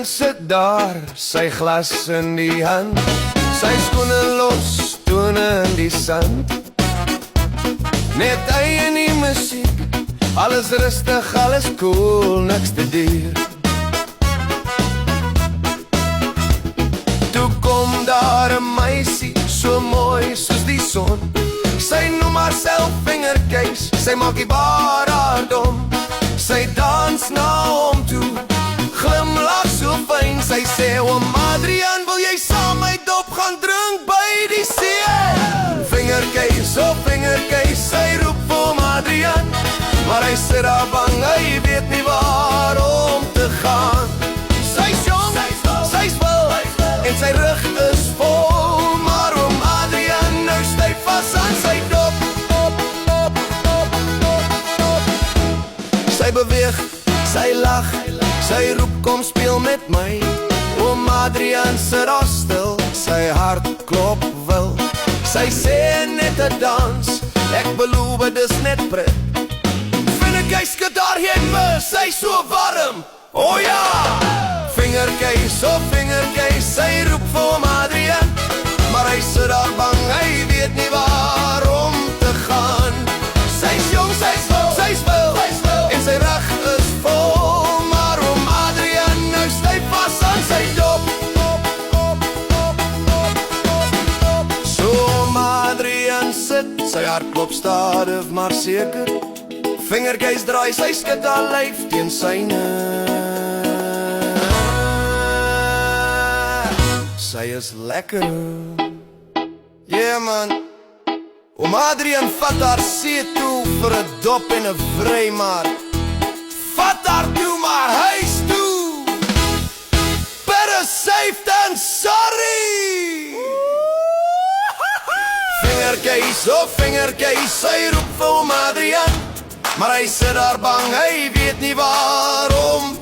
sit daar, sy glas in die hand, sy skoene los, tone in die sand. Net hy en die musiek, alles rustig, alles cool, niks te duur. Toe kom daar 'n meisie, so mooi soos die son. Sy noem haarself Vingerkeis, sy maak die bar haar dom. Sy dans na hom toe, glimlach so fyn. Sy sê, oom Adrian, wil jy saam my dop gaan drink by die see? Vingerkeis, oh Vingerkeis, sy roep vir oom Adrian, maar hy sit daar bang, hy weet nie waar om te gaan. Sy's jong, sy's wil, en sy rug is vol, maar oom Adrian nou styf vas aan sy dop. Sy beweeg, sy lag, sy roep kom speel met my. Oom Adrian sit daar stil, sy hart klop wil. Sy sê net 'n dans, ek beloof dis net pret. Vingerkeis skud haar heupe, sy so warm, oh ja! Vingerkeis, oh Vingerkeis, sy roep vir oom Adrian, maar hy sit daar bang, hy weet nie waar om te gaan. Sy's jong, sy's wil, en sy rug is vol, maar oom Adrian nou styf vas aan sy dop. So oom Adrian sit, sy hart klop stadig maar seker. Vingerkeis draai, sy skud haar lyf teen syne. Sy is lekker. Yeah man. Oom Adrian vat haar see toe vir 'n dop en 'n vrymaar. Vat haar toe maar huis toe. Better safe than sorry. Vingerkeis, oh Vingerkeis, sy roep vir oom Adrian, maar hy sit daar bang, hy weet nie waar om